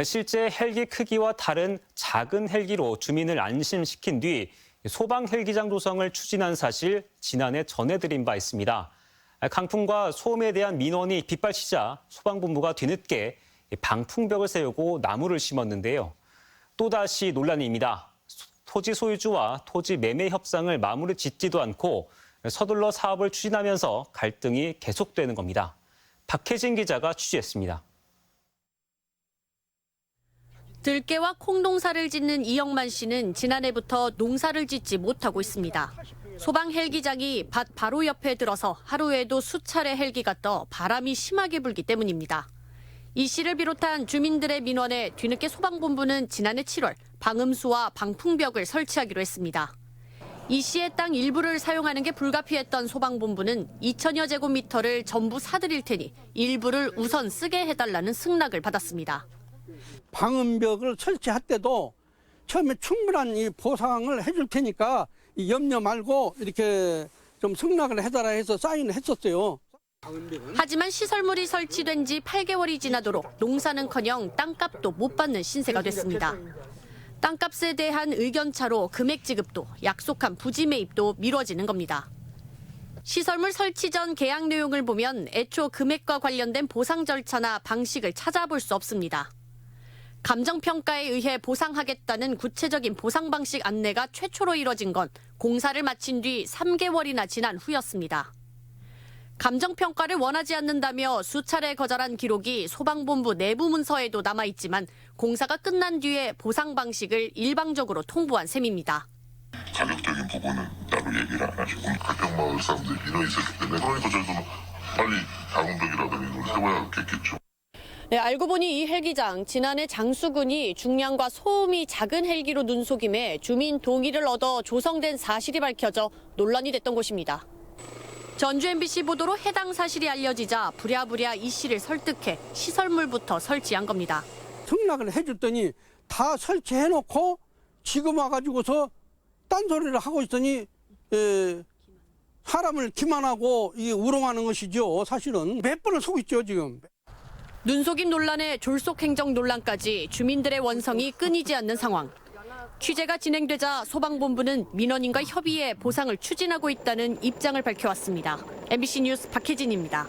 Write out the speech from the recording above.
실제 헬기 크기와 다른 작은 헬기로 주민을 안심시킨 뒤 소방 헬기장 조성을 추진한 사실 지난해 전해드린 바 있습니다. 강풍과 소음에 대한 민원이 빗발치자 소방본부가 뒤늦게 방풍벽을 세우고 나무를 심었는데요. 또다시 논란입니다. 토지 소유주와 토지 매매 협상을 마무리 짓지도 않고 서둘러 사업을 추진하면서 갈등이 계속되는 겁니다. 박혜진 기자가 취재했습니다. 들깨와 콩농사를 짓는 이영만 씨는 지난해부터 농사를 짓지 못하고 있습니다. 소방 헬기장이 밭 바로 옆에 들어서 하루에도 수차례 헬기가 떠 바람이 심하게 불기 때문입니다. 이 씨를 비롯한 주민들의 민원에 뒤늦게 소방본부는 지난해 7월 방음수와 방풍벽을 설치하기로 했습니다. 이 씨의 땅 일부를 사용하는 게 불가피했던 소방본부는 2천여 제곱미터를 전부 사들일 테니 일부를 우선 쓰게 해달라는 승낙을 받았습니다. 방음벽을 설치할 때도 처음에 충분한 이 보상을 해줄 테니까 염려 말고 이렇게 좀 승낙을 해달라 해서 사인을 했었어요. 하지만 시설물이 설치된 지 8개월이 지나도록 농사는커녕 땅값도 못 받는 신세가 됐습니다. 땅값에 대한 의견차로 금액 지급도 약속한 부지 매입도 미뤄지는 겁니다. 시설물 설치 전 계약 내용을 보면 애초 금액과 관련된 보상 절차나 방식을 찾아볼 수 없습니다. 감정평가에 의해 보상하겠다는 구체적인 보상 방식 안내가 최초로 이뤄진 건 공사를 마친 뒤 3개월이나 지난 후였습니다. 감정평가를 원하지 않는다며 수차례 거절한 기록이 소방본부 내부 문서에도 남아있지만 공사가 끝난 뒤에 보상 방식을 일방적으로 통보한 셈입니다. 가격적인 부분은 따로 얘기를 안 하시고 각경마을 사람들이 민원이 있었기 때문에 그러니까 저희도 빨리 방음벽이라든지 이걸 해봐야겠죠. 네, 알고 보니 이 헬기장 지난해 장수군이 중량과 소음이 작은 헬기로 눈속임에 주민 동의를 얻어 조성된 사실이 밝혀져 논란이 됐던 곳입니다. 전주 MBC 보도로 해당 사실이 알려지자 부랴부랴 이 씨를 설득해 시설물부터 설치한 겁니다. 승낙을 해줬더니 다 설치해놓고 지금 와가지고서 딴소리를 하고 있더니 사람을 기만하고 이게 우롱하는 것이죠. 사실은 몇 번을 속고 있죠 지금. 눈속임 논란에 졸속 행정 논란까지 주민들의 원성이 끊이지 않는 상황. 취재가 진행되자 소방본부는 민원인과 협의해 보상을 추진하고 있다는 입장을 밝혀왔습니다. MBC 뉴스 박혜진입니다.